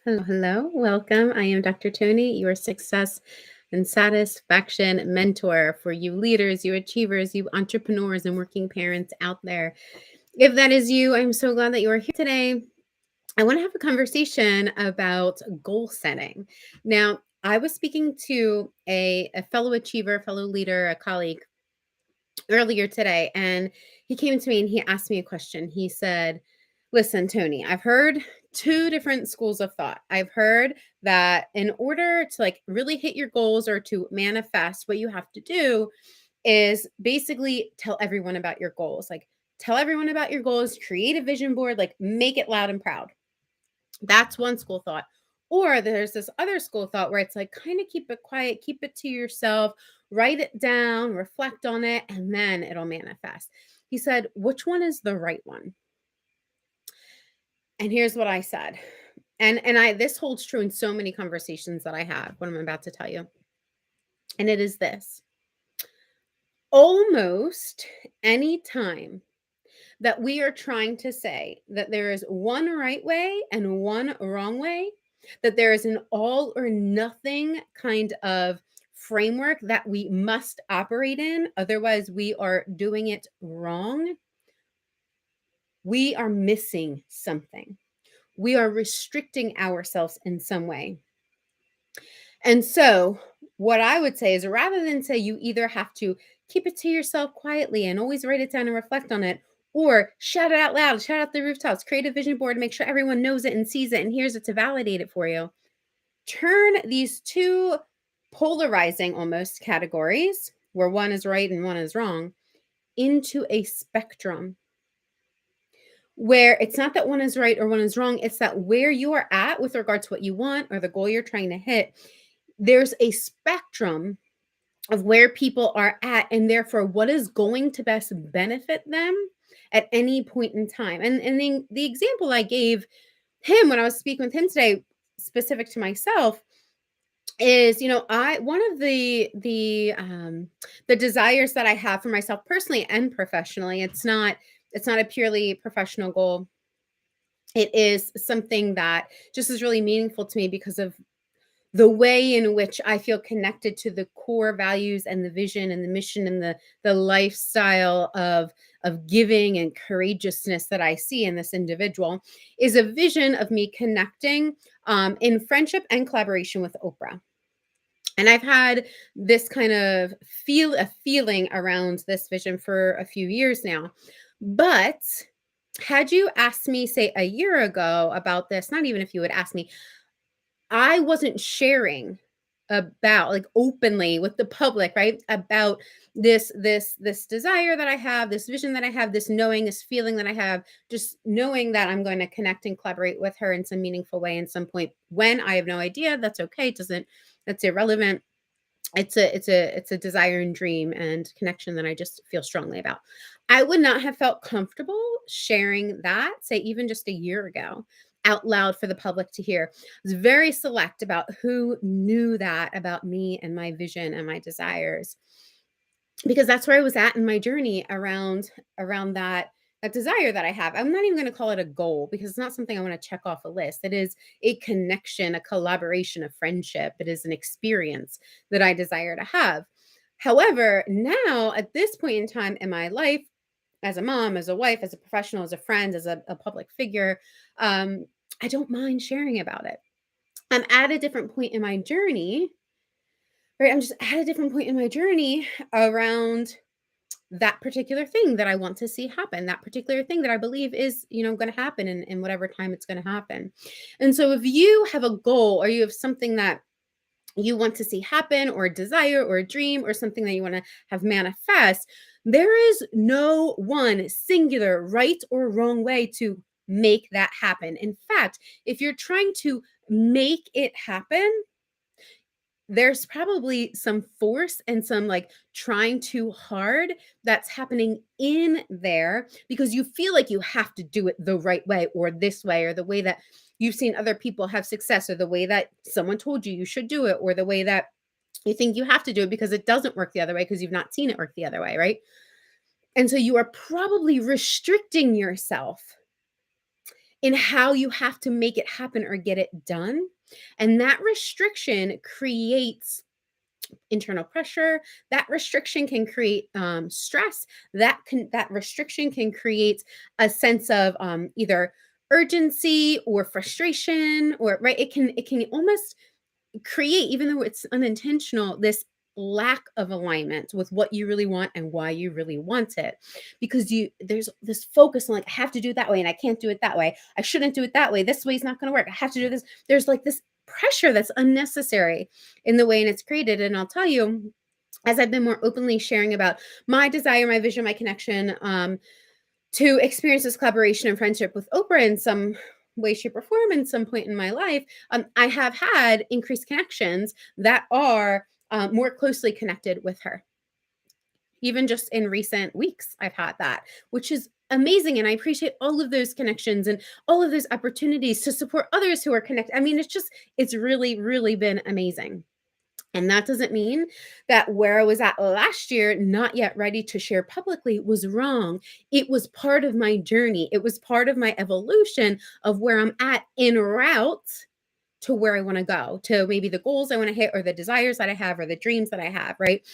Hello, hello. Welcome. I am Dr. Toni, your success and satisfaction mentor for you leaders, you achievers, you entrepreneurs, and working parents out there. If that is you, I'm so glad that you are here today. I want to have a conversation about goal setting. Now, I was speaking to a fellow achiever, fellow leader, a colleague earlier today, and he came to me and he asked me a question. He said, "Listen, Toni, I've heard two different schools of thought. I've heard that in order to really hit your goals or to manifest, what you have to do is basically tell everyone about your goals. Like tell everyone about your goals, create a vision board, like make it loud and proud." That's one school of thought. Or there's this other school of thought where it's like kind of keep it quiet, keep it to yourself, write it down, reflect on it, and then it'll manifest. He said, "Which one is the right one?" And here's what I said. And I this holds true in so many conversations that I have, what I'm about to tell you. And it is this. Almost any time that we are trying to say that there is one right way and one wrong way, that there is an all or nothing kind of framework that we must operate in, otherwise, we are doing it wrong, we are missing something. We are restricting ourselves in some way. And so, what I would say is rather than say you either have to keep it to yourself quietly and always write it down and reflect on it, or shout it out loud, shout out the rooftops, create a vision board, make sure everyone knows it and sees it and hears it to validate it for you. Turn these two polarizing almost categories, where one is right and one is wrong, into a spectrum where it's not that one is right or one is wrong. It's that where you are at with regard to what you want or the goal you're trying to hit, there's a spectrum of where people are at and therefore what is going to best benefit them at any point in time. And the example I gave him when I was speaking with him today, specific to myself, is I one of the desires that I have for myself personally and professionally. It's not a purely professional goal. It is something that just is really meaningful to me because of the way in which I feel connected to the core values and the vision and the mission and the lifestyle of giving and courageousness that I see in this individual is a vision of me connecting in friendship and collaboration with Oprah. And I've had this kind of feeling around this vision for a few years now. But had you asked me, say, a year ago about this, not even if you had asked me, I wasn't sharing about openly with the public, right? About this desire that I have, this vision that I have, this knowing, this feeling that I have, just knowing that I'm going to connect and collaborate with her in some meaningful way in some point. When I have no idea, that's okay. It doesn't That's irrelevant. It's a desire and dream and connection that I just feel strongly about. I would not have felt comfortable sharing that, say even just a year ago, out loud for the public to hear. I was very select about who knew that about me and my vision and my desires, because that's where I was at in my journey around that desire that I have. I'm not even going to call it a goal because it's not something I want to check off a list. It is a connection, a collaboration, a friendship. It is an experience that I desire to have. However, now at this point in time in my life, as a mom, as a wife, as a professional, as a friend, as a public figure, I don't mind sharing about it. I'm at a different point in my journey, right? I'm just at a different point in my journey around that particular thing that I want to see happen, that particular thing that I believe is, going to happen in whatever time it's going to happen. And so if you have a goal or you have something that you want to see happen or a desire or a dream or something that you want to have manifest, there is no one singular right or wrong way to make that happen. In fact, if you're trying to make it happen, there's probably some force and some trying too hard that's happening in there because you feel like you have to do it the right way or this way or the way that you've seen other people have success or the way that someone told you should do it or the way that you think you have to do it because it doesn't work the other way because you've not seen it work the other way, right? And so you are probably restricting yourself in how you have to make it happen or get it done. And that restriction creates internal pressure. That restriction can create stress. That restriction can create a sense of either urgency or frustration, or right. It can almost create, even though it's unintentional, this lack of alignment with what you really want and why you really want it, because there's this focus on like, I have to do it that way and I can't do it that way, I shouldn't do it that way, this way is not going to work, I have to do this. There's like this pressure that's unnecessary in the way and it's created. And I'll tell you, as I've been more openly sharing about my desire, my vision, my connection, to experience this collaboration and friendship with Oprah in some way, shape, or form in some point in my life, I have had increased connections that are more closely connected with her. Even just in recent weeks, I've had that, which is amazing. And I appreciate all of those connections and all of those opportunities to support others who are connected. I mean, it's really, really been amazing. And that doesn't mean that where I was at last year, not yet ready to share publicly, was wrong. It was part of my journey. It was part of my evolution of where I'm at en route to where I want to go, to maybe the goals I want to hit or the desires that I have or the dreams that I have, right?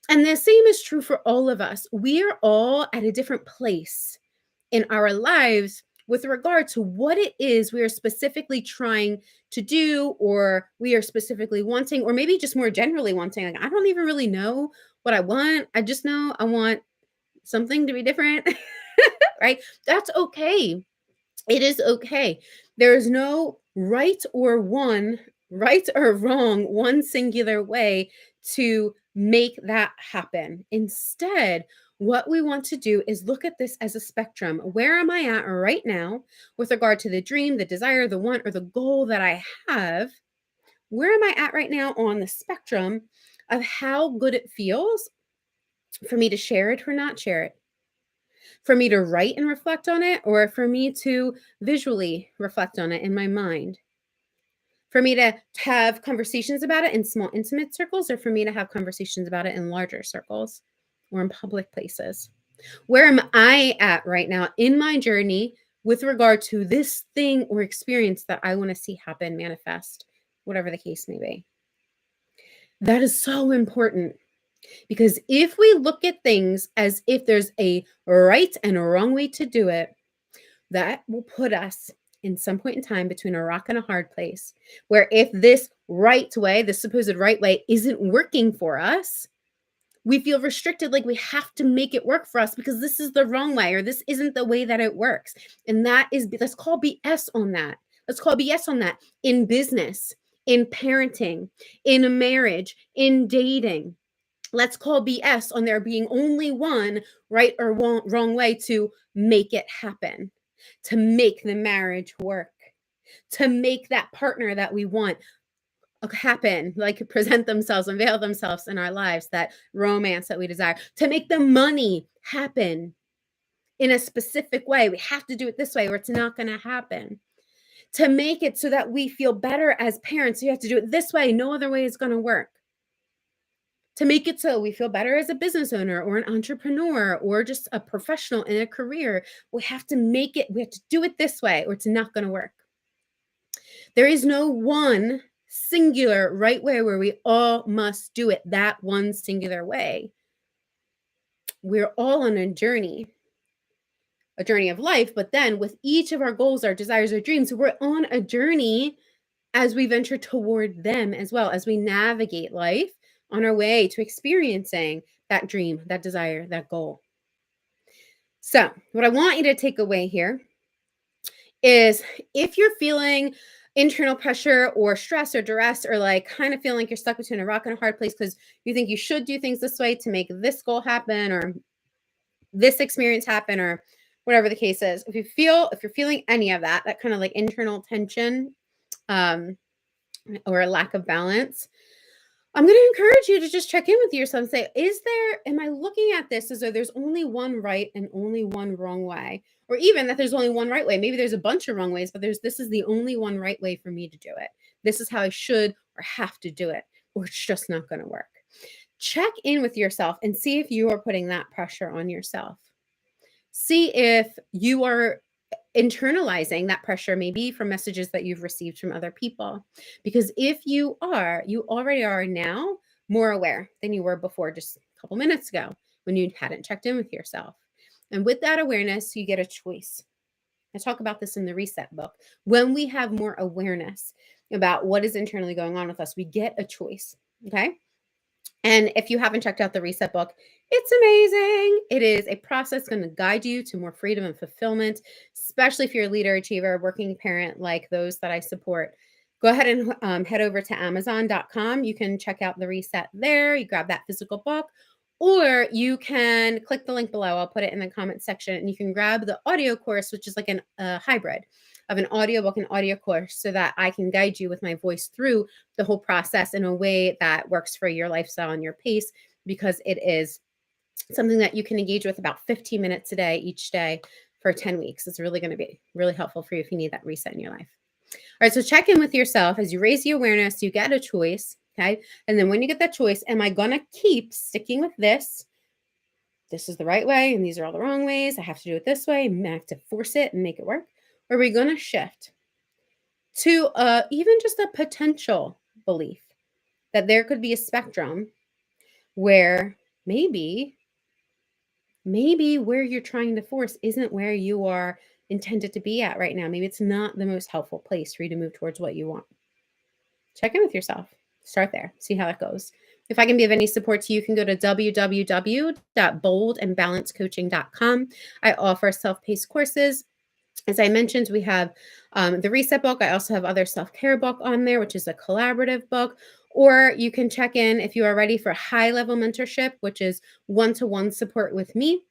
And the same is true for all of us. We are all at a different place in our lives with regard to what it is we are specifically trying to do, or we are specifically wanting, or maybe just more generally wanting. Like, I don't even really know what I want. I just know I want something to be different, right? That's okay. It is okay. There is no right or wrong, one singular way to make that happen. Instead, what we want to do is look at this as a spectrum. Where am I at right now with regard to the dream, the desire, the want, or the goal that I have? Where am I at right now on the spectrum of how good it feels for me to share it or not share it? For me to write and reflect on it, or for me to visually reflect on it in my mind? For me to have conversations about it in small, intimate circles, or for me to have conversations about it in larger circles or in public places? Where am I at right now in my journey with regard to this thing or experience that I want to see happen, manifest, whatever the case may be? That is so important. Because if we look at things as if there's a right and a wrong way to do it, that will put us in some point in time between a rock and a hard place, where if this right way, the supposed right way, isn't working for us, we feel restricted, like we have to make it work for us because this is the wrong way or this isn't the way that it works. And let's call BS on that. Let's call BS on that in business, in parenting, in a marriage, in dating. Let's call BS on there being only one right or wrong way to make it happen, to make the marriage work, to make that partner that we want happen, like present themselves, unveil themselves in our lives, that romance that we desire, to make the money happen in a specific way. We have to do it this way or it's not going to happen. To make it so that we feel better as parents, you have to do it this way. No other way is going to work. To make it so we feel better as a business owner or an entrepreneur or just a professional in a career, we have to do it this way or it's not going to work. There is no one singular right way where we all must do it that one singular way. We're all on a journey of life, but then with each of our goals, our desires, our dreams, we're on a journey as we venture toward them as well, as we navigate life on our way to experiencing that dream, that desire, that goal. So, what I want you to take away here is, if you're feeling internal pressure or stress or duress, or like kind of feeling like you're stuck between a rock and a hard place because you think you should do things this way to make this goal happen or this experience happen or whatever the case is, if you're feeling any of that kind of like internal tension or a lack of balance, I'm going to encourage you to just check in with yourself and say, am I looking at this as though there's only one right and only one wrong way? Or even that there's only one right way. Maybe there's a bunch of wrong ways, but this is the only one right way for me to do it. This is how I should or have to do it, or it's just not going to work. Check in with yourself and see if you are putting that pressure on yourself. See if you are internalizing that pressure, maybe from messages that you've received from other people. Because if you already are now more aware than you were before just a couple minutes ago when you hadn't checked in with yourself. And with that awareness, you get a choice. I talk about this in the Reset book. When we have more awareness about what is internally going on with us, we get a choice. Okay. And if you haven't checked out the Reset book, it's amazing. It is a process going to guide you to more freedom and fulfillment, especially if you're a leader, achiever, working parent like those that I support. Go ahead and head over to Amazon.com. You can check out the Reset there. You grab that physical book, or you can click the link below. I'll put it in the comment section, and you can grab the audio course, which is like a hybrid of an audiobook and audio course, so that I can guide you with my voice through the whole process in a way that works for your lifestyle and your pace, because it is something that you can engage with about 15 minutes a day, each day for 10 weeks. It's really going to be really helpful for you if you need that reset in your life. All right, so check in with yourself. As you raise the awareness, you get a choice, okay? And then when you get that choice, am I going to keep sticking with this? This is the right way, and these are all the wrong ways. I have to do it this way, and I have to force it and make it work. Or are we going to shift to even just a potential belief that there could be a spectrum where maybe where you're trying to force isn't where you are intended to be at right now. Maybe it's not the most helpful place for you to move towards what you want. Check in with yourself. Start there. See how that goes. If I can be of any support to you, you can go to www.boldandbalancecoaching.com. I offer self-paced courses. As I mentioned, we have the Reset book. I also have other self-care book on there, which is a collaborative book. Or you can check in if you are ready for high-level mentorship, which is one-to-one support with me.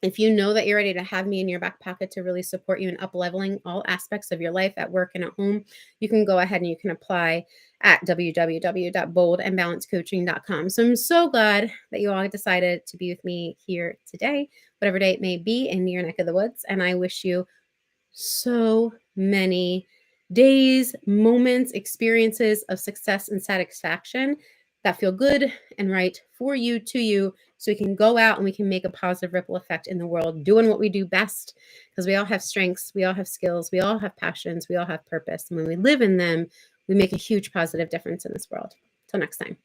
If you know that you're ready to have me in your back pocket to really support you in up-leveling all aspects of your life at work and at home, you can go ahead and you can apply at www.boldandbalancecoaching.com. So I'm so glad that you all decided to be with me here today, whatever day it may be in your neck of the woods. And I wish you so many days, moments, experiences of success and satisfaction that feel good and right for you, to you, so we can go out and we can make a positive ripple effect in the world, doing what we do best, because we all have strengths, we all have skills, we all have passions, we all have purpose. And when we live in them, we make a huge positive difference in this world. Till next time.